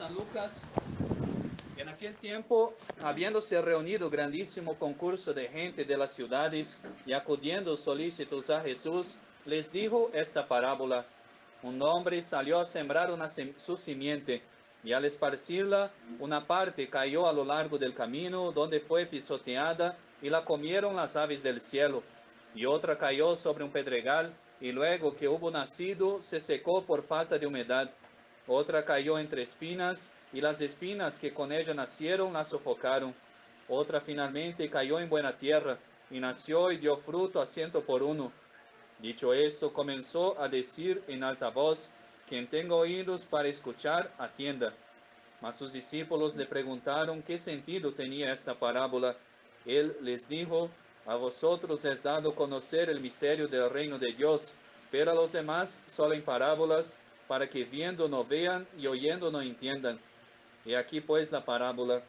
San Lucas. En aquel tiempo, habiéndose reunido grandísimo concurso de gente de las ciudades y acudiendo solícitos a Jesús, les dijo esta parábola. Un hombre salió a sembrar su simiente, y al esparcirla, una parte cayó a lo largo del camino, donde fue pisoteada, y la comieron las aves del cielo. Y otra cayó sobre un pedregal, y luego que hubo nacido, se secó por falta de humedad. Otra cayó entre espinas, y las espinas que con ella nacieron la sofocaron. Otra finalmente cayó en buena tierra, y nació y dio fruto a 100 por 1. Dicho esto, comenzó a decir en alta voz: quien tenga oídos para escuchar, atienda. Mas sus discípulos le preguntaron qué sentido tenía esta parábola. Él les dijo: a vosotros es dado conocer el misterio del reino de Dios, pero a los demás solo en parábolas, para que viendo no vean y oyendo no entiendan. Y aquí pues la parábola.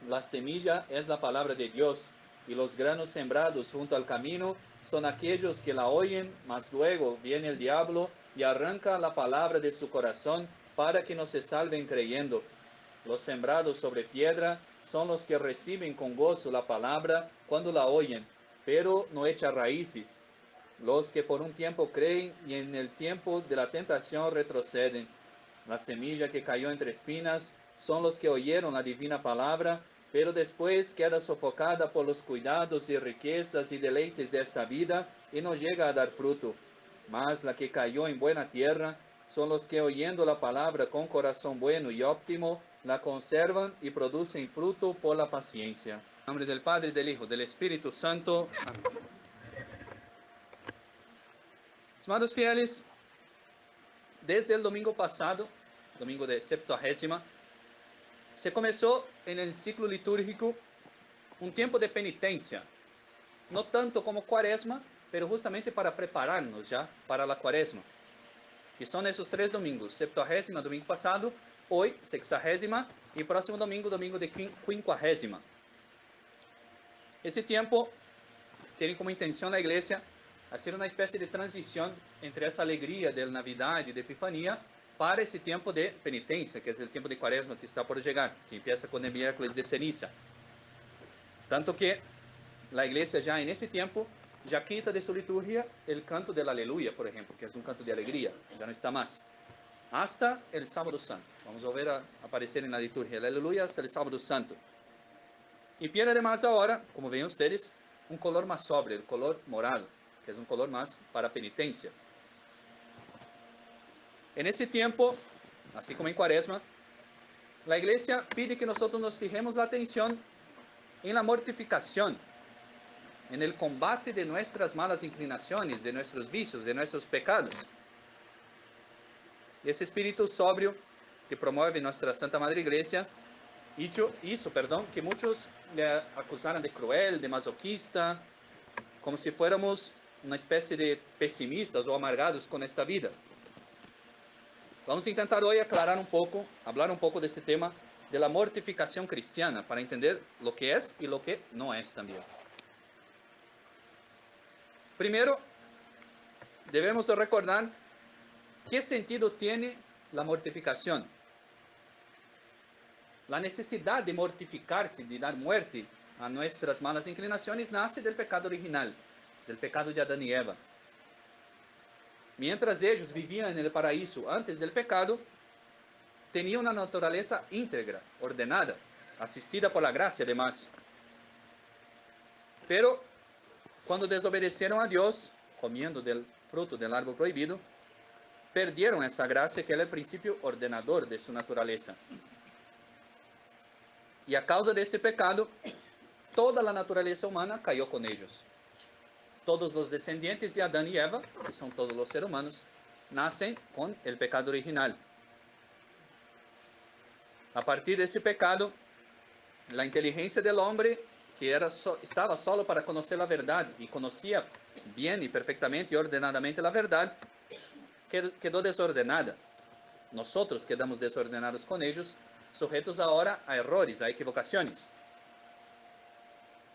La semilla es la palabra de Dios, y los granos sembrados junto al camino son aquellos que la oyen, mas luego viene el diablo y arranca la palabra de su corazón para que no se salven creyendo. Los sembrados sobre piedra son los que reciben con gozo la palabra cuando la oyen, pero no echa raíces. Los que por un tiempo creen y en el tiempo de la tentación retroceden. La semilla que cayó entre espinas son los que oyeron la divina palabra, pero después queda sofocada por los cuidados y riquezas y deleites de esta vida y no llega a dar fruto. Mas la que cayó en buena tierra son los que oyendo la palabra con corazón bueno y óptimo, la conservan y producen fruto por la paciencia. En nombre del Padre, del Hijo, del Espíritu Santo. Amén. Amados fieles, desde el domingo pasado, domingo de Septuagésima, se comenzó en el ciclo litúrgico un tiempo de penitencia, no tanto como Cuaresma, pero justamente para prepararnos ya para la Cuaresma. Que son esos 3 domingos: Septuagésima, domingo pasado; hoy, Sexagésima; y próximo domingo, domingo de Quincuagésima. Ese tiempo tiene como intención la Iglesia hacer una especie de transición entre esa alegría de Navidad y de Epifanía para ese tiempo de penitencia, que es el tiempo de Cuaresma que está por llegar, que empieza con el miércoles de ceniza. Tanto que la Iglesia ya en ese tiempo ya quita de su liturgia el canto del Aleluya, por ejemplo, que es un canto de alegría, ya no está más. Hasta el Sábado Santo. Vamos a ver a aparecer en la liturgia el Aleluya hasta el Sábado Santo. Y pierde además ahora, como ven ustedes, un color más sobrio, el color morado, que es un color más para penitencia. En ese tiempo, así como en Cuaresma, la Iglesia pide que nosotros nos fijemos la atención en la mortificación, en el combate de nuestras malas inclinaciones, de nuestros vicios, de nuestros pecados. Ese espíritu sobrio que promueve nuestra Santa Madre Iglesia hizo, que muchos le acusaran de cruel, de masoquista, como si fuéramos una especie de pesimistas o amargados con esta vida. Vamos a intentar hoy aclarar un poco, hablar un poco de este tema de la mortificación cristiana, para entender lo que es y lo que no es también. Primero, debemos recordar qué sentido tiene la mortificación. La necesidad de mortificarse, de dar muerte a nuestras malas inclinaciones, nace del pecado original, del pecado de Adán y Eva. Mientras ellos vivían en el paraíso antes del pecado, tenían una naturaleza íntegra, ordenada, asistida por la gracia además. Pero cuando desobedecieron a Dios, comiendo del fruto del árbol prohibido, perdieron esa gracia que era el principio ordenador de su naturaleza. Y a causa de este pecado, toda la naturaleza humana cayó con ellos. Todos los descendientes de Adán y Eva, que son todos los seres humanos, nacen con el pecado original. A partir de ese pecado, la inteligencia del hombre, que estaba solo para conocer la verdad y conocía bien y perfectamente y ordenadamente la verdad, quedó desordenada. Nosotros quedamos desordenados con ellos, sujetos ahora a errores, a equivocaciones.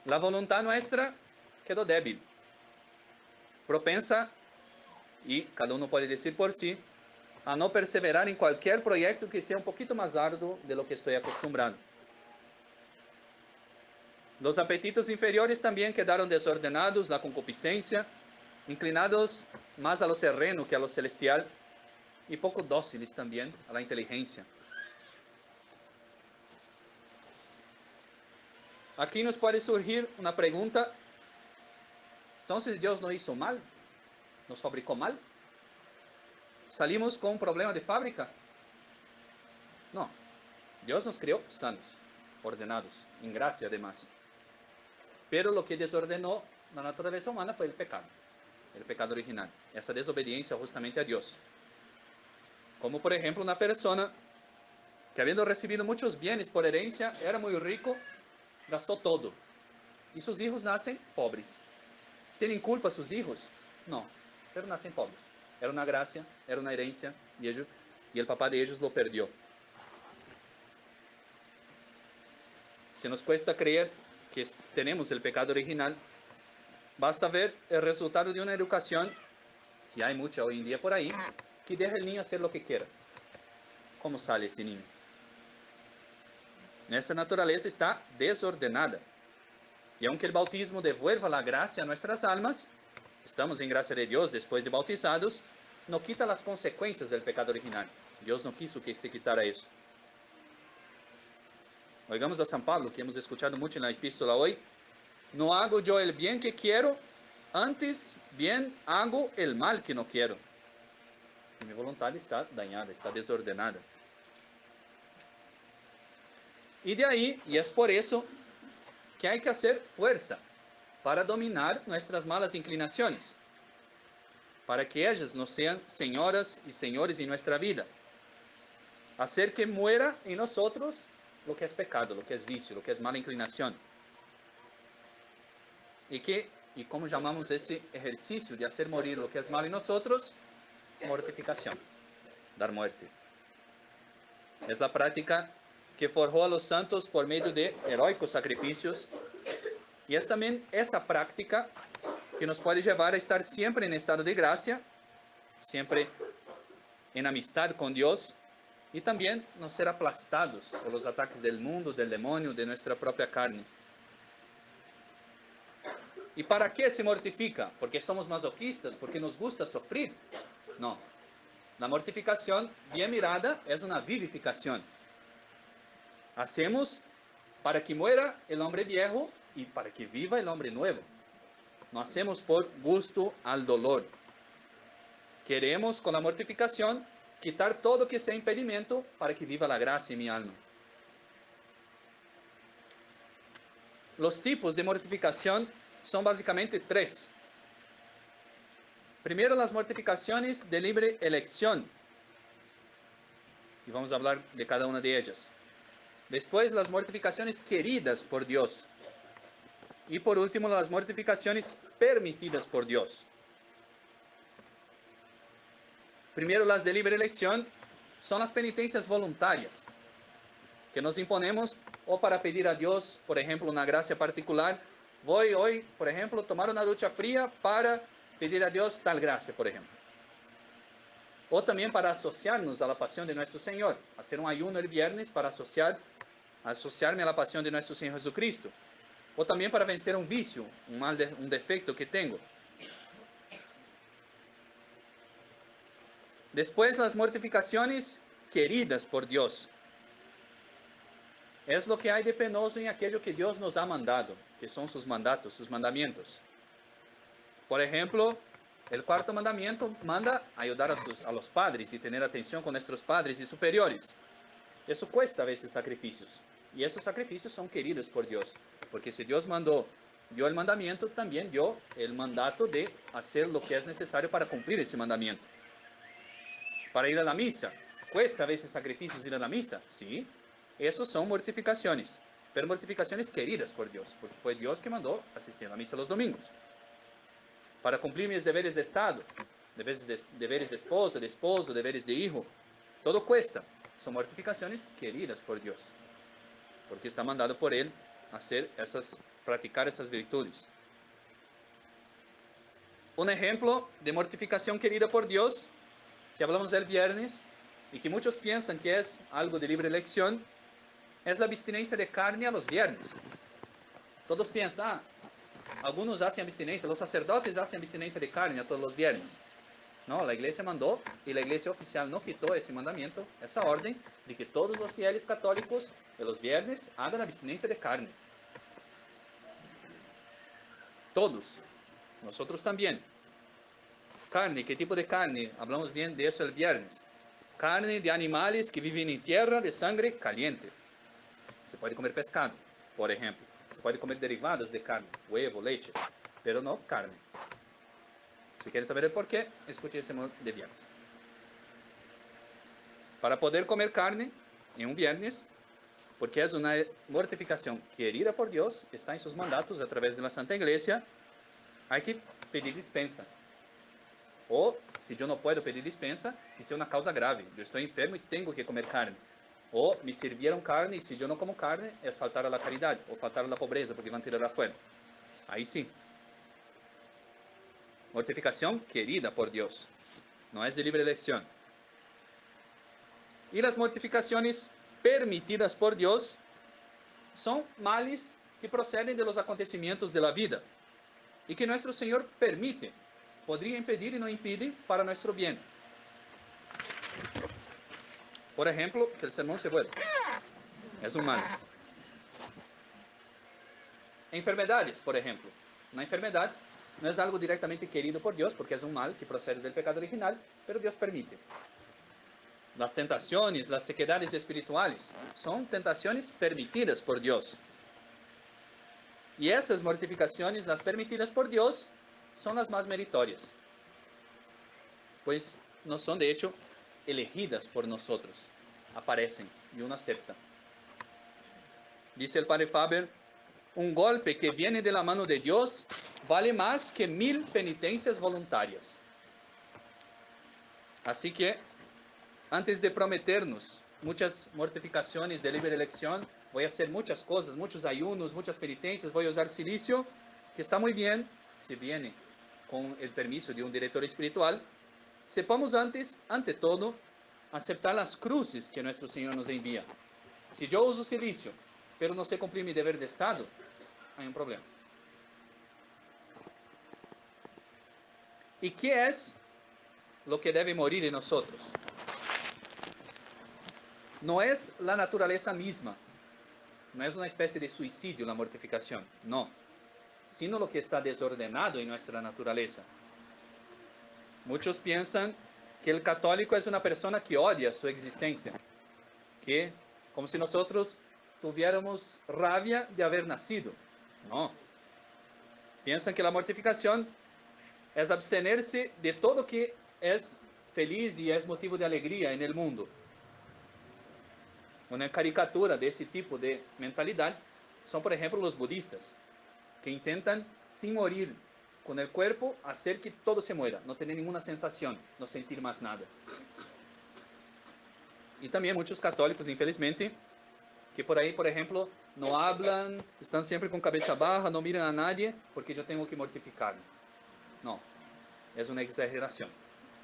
La voluntad nuestra quedó débil, propensa, y cada uno puede decir por sí, a no perseverar en cualquier proyecto que sea un poquito más arduo de lo que estoy acostumbrado. Los apetitos inferiores también quedaron desordenados, la concupiscencia, inclinados más a lo terreno que a lo celestial, y poco dóciles también a la inteligencia. Aquí nos puede surgir una pregunta: entonces Dios no hizo mal, nos fabricó mal, salimos con un problema de fábrica. No, Dios nos creó sanos, ordenados, en gracia además. Pero lo que desordenó la naturaleza humana fue el pecado original, esa desobediencia justamente a Dios. Como por ejemplo una persona que, habiendo recibido muchos bienes por herencia, era muy rico, gastó todo, y sus hijos nacen pobres. ¿Tienen culpa sus hijos? No, pero nacen pobres. Era una gracia, era una herencia, y el papá de ellos lo perdió. Si nos cuesta creer que tenemos el pecado original, basta ver el resultado de una educación, que hay mucha hoy en día por ahí, que deja al niño hacer lo que quiera. ¿Cómo sale ese niño? Esa naturaleza está desordenada. Y aunque el bautismo devuelva la gracia a nuestras almas, estamos en gracia de Dios después de bautizados, no quita las consecuencias del pecado original. Dios no quiso que se quitara eso. Oigamos a San Pablo, que hemos escuchado mucho en la epístola hoy: no hago yo el bien que quiero, antes bien hago el mal que no quiero. Y mi voluntad está dañada, está desordenada. Y de ahí, y es por eso que hay que hacer fuerza para dominar nuestras malas inclinaciones, para que ellas no sean señoras y señores en nuestra vida. Hacer que muera en nosotros lo que es pecado, lo que es vicio, lo que es mala inclinación. Y como llamamos ese ejercicio de hacer morir lo que es malo en nosotros: mortificación, dar muerte. Es la práctica que forjó a los santos por medio de heroicos sacrificios, y es también esa práctica que nos puede llevar a estar siempre en estado de gracia, siempre en amistad con Dios, y también no ser aplastados por los ataques del mundo, del demonio, de nuestra propia carne. ¿Y para qué se mortifica? ¿Porque somos masoquistas? ¿Porque nos gusta sufrir? No. La mortificación, bien mirada, es una vivificación. Hacemos para que muera el hombre viejo y para que viva el hombre nuevo. No hacemos por gusto al dolor. Queremos, con la mortificación, quitar todo que sea impedimento para que viva la gracia en mi alma. Los tipos de mortificación son básicamente tres. Primero, las mortificaciones de libre elección, y vamos a hablar de cada una de ellas. Después, las mortificaciones queridas por Dios. Y por último, las mortificaciones permitidas por Dios. Primero, las de libre elección son las penitencias voluntarias, que nos imponemos o para pedir a Dios, por ejemplo, una gracia particular. Voy hoy, por ejemplo, tomar una ducha fría para pedir a Dios tal gracia, por ejemplo. O también para asociarnos a la pasión de nuestro Señor, hacer un ayuno el viernes para asociarme a la pasión de nuestro Señor Jesucristo. O también para vencer un vicio, un defecto que tengo. Después, las mortificaciones queridas por Dios. Es lo que hay de penoso en aquello que Dios nos ha mandado, que son sus mandatos, sus mandamientos. Por ejemplo, el cuarto mandamiento manda ayudar a los padres y tener atención con nuestros padres y superiores. Eso cuesta a veces sacrificios. Y esos sacrificios son queridos por Dios. Porque si Dios dio el mandamiento, también dio el mandato de hacer lo que es necesario para cumplir ese mandamiento. Para ir a la misa, cuesta a veces sacrificios ir a la misa. Sí, esos son mortificaciones. Pero mortificaciones queridas por Dios. Porque fue Dios que mandó asistir a la misa los domingos. Para cumplir mis deberes de Estado, deberes de esposa, de esposo, deberes de hijo. Todo cuesta. Son mortificaciones queridas por Dios, porque está mandado por Él practicar esas virtudes. Un ejemplo de mortificación querida por Dios, que hablamos el viernes, y que muchos piensan que es algo de libre elección, es la abstinencia de carne a los viernes. Todos piensan, algunos hacen abstinencia, los sacerdotes hacen abstinencia de carne a todos los viernes. No, la iglesia mandó y la iglesia oficial no quitó ese mandamiento, esa orden de que todos los fieles católicos de los viernes hagan abstinencia de carne. Todos, nosotros también. Carne, ¿qué tipo de carne? Hablamos bien de eso el viernes. Carne de animales que viven en tierra de sangre caliente. Se puede comer pescado, por ejemplo. Se puede comer derivados de carne, huevo, leche, pero no carne. Si quieren saber el por qué, escuche ese de viernes. Para poder comer carne en un viernes, porque es una mortificación querida por Dios, está en sus mandatos a través de la Santa Iglesia, hay que pedir dispensa. O, si yo no puedo pedir dispensa, dice una causa grave. Yo estoy enfermo y tengo que comer carne. O me sirvieron carne y si yo no como carne, es faltar a la caridad o faltar a la pobreza porque van a tirar afuera. Ahí sí. Mortificación querida por Dios. No es de libre elección. Y las mortificaciones permitidas por Dios son males que proceden de los acontecimientos de la vida y que nuestro Señor permite. Podría impedir y no impide para nuestro bien. Por ejemplo, que el sermón se vuelva. Es un mal. Enfermedades, por ejemplo. Una enfermedad no es algo directamente querido por Dios, porque es un mal que procede del pecado original, pero Dios permite. Las tentaciones, las sequedades espirituales, son tentaciones permitidas por Dios. Y esas mortificaciones, las permitidas por Dios, son las más meritorias. Pues no son, de hecho, elegidas por nosotros. Aparecen y uno acepta. Dice el padre Faber, un golpe que viene de la mano de Dios vale más que 1000 penitencias voluntarias. Así que, antes de prometernos muchas mortificaciones de libre elección, voy a hacer muchas cosas, muchos ayunos, muchas penitencias, voy a usar silicio, que está muy bien, si viene con el permiso de un director espiritual. Sepamos antes, ante todo, aceptar las cruces que nuestro Señor nos envía. Si yo uso silicio, pero no sé cumplir mi deber de Estado, hay un problema. ¿Y qué es lo que debe morir en nosotros? No es la naturaleza misma, no es una especie de suicidio la mortificación, no, sino lo que está desordenado en nuestra naturaleza. Muchos piensan que el católico es una persona que odia su existencia, que como si nosotros tuviéramos rabia de haber nacido. No. Piensan que la mortificación es abstenerse de todo que es feliz y es motivo de alegría en el mundo. Una caricatura de ese tipo de mentalidad son, por ejemplo, los budistas, que intentan, sin morir con el cuerpo, hacer que todo se muera, no tener ninguna sensación, no sentir más nada. Y también muchos católicos, infelizmente, que por ahí, por ejemplo, no hablan, están siempre con cabeza baja, no miran a nadie, porque yo tengo que mortificarme. No, es una exageración.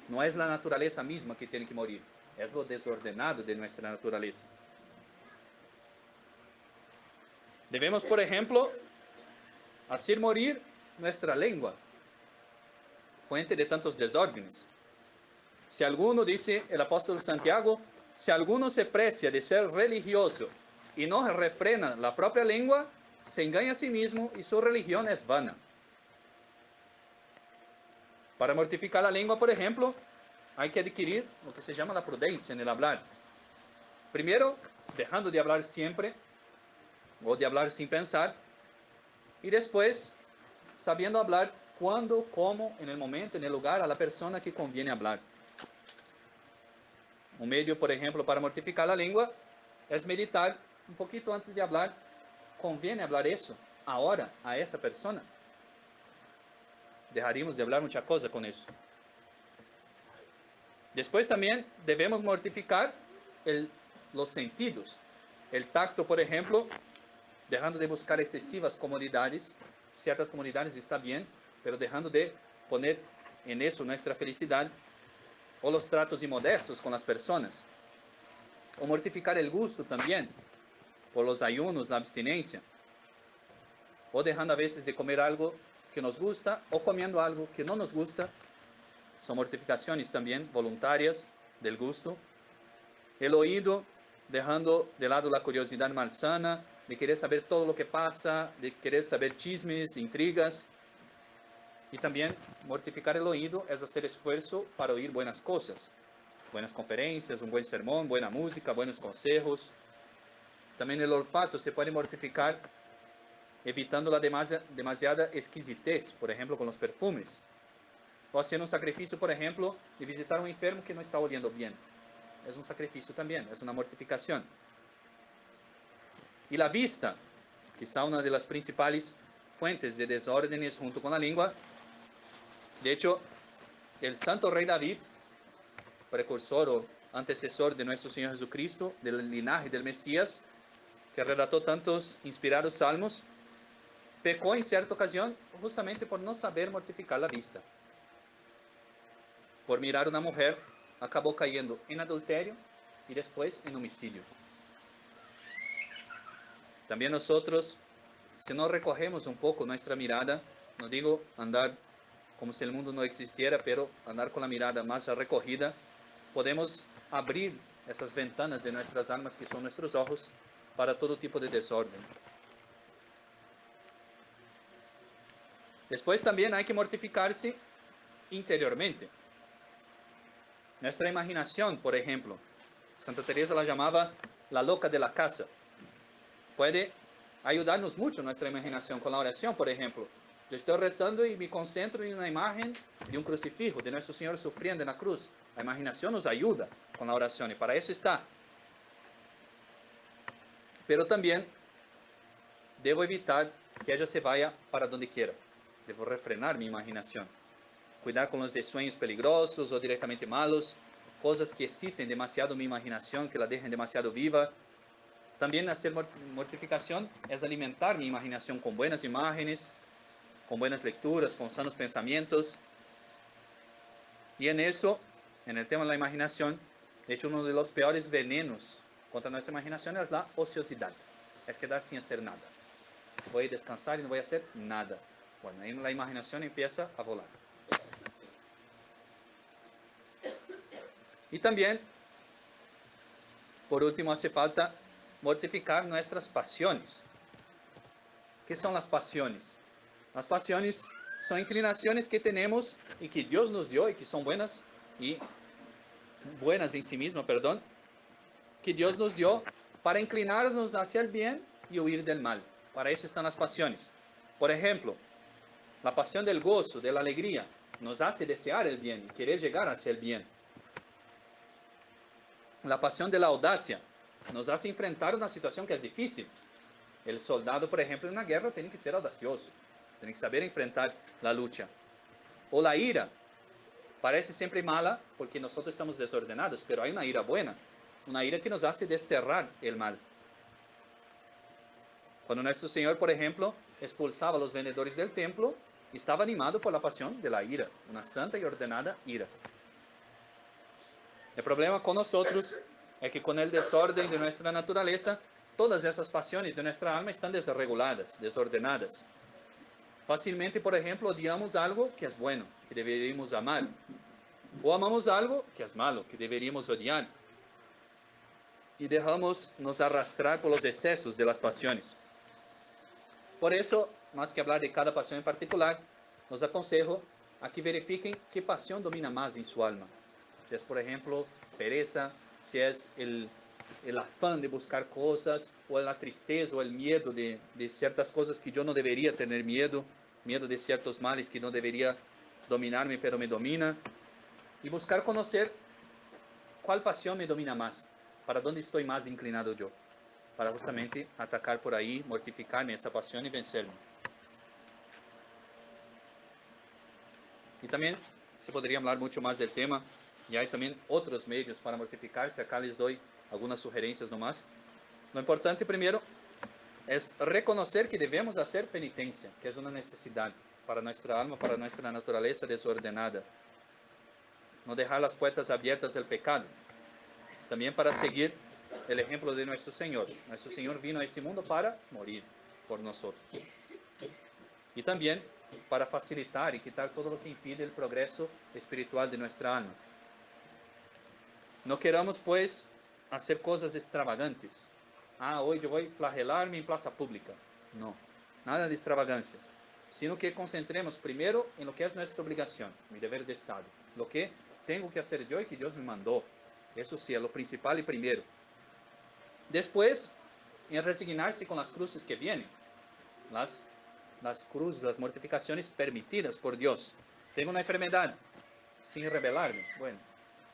No es la naturaleza misma que tiene que morir, es lo desordenado de nuestra naturaleza. Debemos, por ejemplo, hacer morir nuestra lengua, fuente de tantos desórdenes. Si alguno, dice el apóstol Santiago, si alguno se precia de ser religioso y no refrena la propia lengua, se engaña a sí mismo y su religión es vana. Para mortificar la lengua, por ejemplo, hay que adquirir lo que se llama la prudencia en el hablar. Primero, dejando de hablar siempre o de hablar sin pensar, y después, sabiendo hablar cuándo, cómo, en el momento, en el lugar, a la persona que conviene hablar. Un medio, por ejemplo, para mortificar la lengua es meditar un poquito antes de hablar. ¿Conviene hablar eso ahora a esa persona? Dejaríamos de hablar mucha cosa con eso. Después también debemos mortificar los sentidos. El tacto, por ejemplo, dejando de buscar excesivas comodidades. Ciertas comodidades está bien, pero dejando de poner en eso nuestra felicidad. O los tratos inmodestos con las personas. O mortificar el gusto también, por los ayunos, la abstinencia. O dejando a veces de comer algo que nos gusta, o comiendo algo que no nos gusta. Son mortificaciones también voluntarias del gusto. El oído, dejando de lado la curiosidad malsana, de querer saber todo lo que pasa, de querer saber chismes, intrigas. Y también mortificar el oído es hacer esfuerzo para oír buenas cosas, buenas conferencias, un buen sermón, buena música, buenos consejos. También el olfato se puede mortificar evitando la demasiada exquisitez, por ejemplo, con los perfumes. O haciendo un sacrificio, por ejemplo, de visitar a un enfermo que no está oliendo bien. Es un sacrificio también, es una mortificación. Y la vista, quizá una de las principales fuentes de desórdenes junto con la lengua. De hecho, el santo rey David, precursor o antecesor de nuestro Señor Jesucristo, del linaje del Mesías, que redactó tantos inspirados salmos, pecó en cierta ocasión justamente por no saber mortificar la vista. Por mirar una mujer, acabó cayendo en adulterio y después en homicidio. También nosotros, si no recogemos un poco nuestra mirada, no digo andar como si el mundo no existiera, pero andar con la mirada más recogida, podemos abrir esas ventanas de nuestras almas, que son nuestros ojos, para todo tipo de desorden. Después también hay que mortificarse interiormente. Nuestra imaginación, por ejemplo, Santa Teresa la llamaba la loca de la casa. Puede ayudarnos mucho nuestra imaginación con la oración, por ejemplo. Yo estoy rezando y me concentro en una imagen de un crucifijo, de nuestro Señor sufriendo en la cruz. La imaginación nos ayuda con la oración y para eso está. Pero también debo evitar que ella se vaya para donde quiera. Debo refrenar mi imaginación. Cuidar con los de sueños peligrosos o directamente malos, cosas que exciten demasiado mi imaginación, que la dejen demasiado viva. También hacer mortificación es alimentar mi imaginación con buenas imágenes, con buenas lecturas, con sanos pensamientos. Y en eso, en el tema de la imaginación, de hecho uno de los peores venenos contra nuestra imaginación es la ociosidad. Es quedar sin hacer nada. Voy a descansar y no voy a hacer nada. Bueno, ahí la imaginación empieza a volar. Y también, por último, hace falta mortificar nuestras pasiones. ¿Qué son las pasiones? Las pasiones son inclinaciones que tenemos y que Dios nos dio y que son buenas y buenas en sí mismas, perdón, que Dios nos dio para inclinarnos hacia el bien y huir del mal. Para eso están las pasiones. Por ejemplo, la pasión del gozo, de la alegría, nos hace desear el bien y querer llegar hacia el bien. La pasión de la audacia nos hace enfrentar una situación que es difícil. El soldado, por ejemplo, en una guerra tiene que ser audacioso, tiene que saber enfrentar la lucha. O la ira, parece siempre mala porque nosotros estamos desordenados, pero hay una ira buena, una ira que nos hace desterrar el mal. Cuando nuestro Señor, por ejemplo, expulsaba a los vendedores del templo, estaba animado por la pasión de la ira, una santa y ordenada ira. El problema con nosotros es que con el desorden de nuestra naturaleza, todas esas pasiones de nuestra alma están desreguladas, desordenadas. Fácilmente, por ejemplo, odiamos algo que es bueno, que deberíamos amar. O amamos algo que es malo, que deberíamos odiar. Y dejamos nos arrastrar por los excesos de las pasiones. Por eso, más que hablar de cada pasión en particular, nos aconsejo a que verifiquen qué pasión domina más en su alma. Si es, por ejemplo, pereza, si es el afán de buscar cosas, o la tristeza o el miedo de ciertas cosas que yo no debería tener miedo, miedo de ciertos males que no debería dominarme, pero me domina. Y buscar conocer cuál pasión me domina más, para dónde estoy más inclinado yo, para justamente atacar por ahí, mortificarme esta pasión y vencerme. Y también se podría hablar mucho más del tema, y hay también otros medios para mortificarse. Acá les doy algunas sugerencias nomás. Lo importante primero es reconocer que debemos hacer penitencia, que es una necesidad para nuestra alma, para nuestra naturaleza desordenada. No dejar las puertas abiertas del pecado. También para seguir el ejemplo de nuestro Señor. Nuestro Señor vino a este mundo para morir por nosotros. Y también para facilitar y quitar todo lo que impide el progreso espiritual de nuestra alma. No queramos, pues, hacer cosas extravagantes. Hoy yo voy a flagelarme en plaza pública. No, nada de extravagancias. Sino que concentremos primero en lo que es nuestra obligación, mi deber de Estado. Lo que tengo que hacer yo y que Dios me mandó. Eso sí, es lo principal y primero. Después, en resignarse con las cruces que vienen. Las cruces, las mortificaciones permitidas por Dios. Tengo una enfermedad, sin rebelarme. Bueno,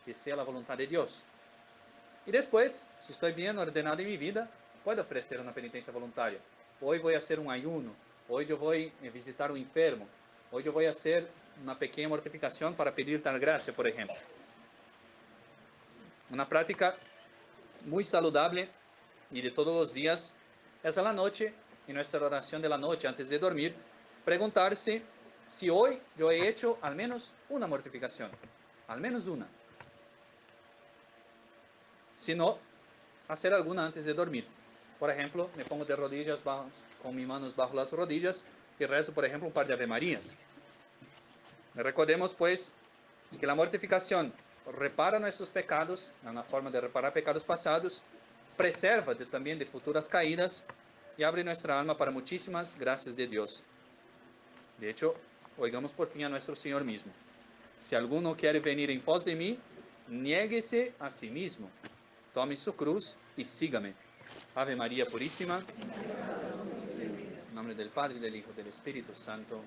que sea la voluntad de Dios. Y después, si estoy bien ordenado en mi vida, puedo ofrecer una penitencia voluntaria. Hoy voy a hacer un ayuno. Hoy yo voy a visitar un enfermo. Hoy yo voy a hacer una pequeña mortificación para pedir tal gracia, por ejemplo. Una práctica muy saludable y de todos los días es a la noche, en nuestra oración de la noche antes de dormir, preguntarse si hoy yo he hecho al menos una mortificación, al menos una. Si no, hacer alguna antes de dormir. Por ejemplo, me pongo de rodillas con mis manos bajo las rodillas y rezo, por ejemplo, un par de Ave Marías. Recordemos, pues, que la mortificación repara nuestros pecados, es una forma de reparar pecados pasados, preserva también de futuras caídas y abre nuestra alma para muchísimas gracias de Dios. De hecho, oigamos por fin a nuestro Señor mismo. Si alguno quiere venir en pos de mí, niéguese a sí mismo, tome su cruz y sígame. Ave María Purísima, en nombre del Padre, del Hijo y del Espíritu Santo.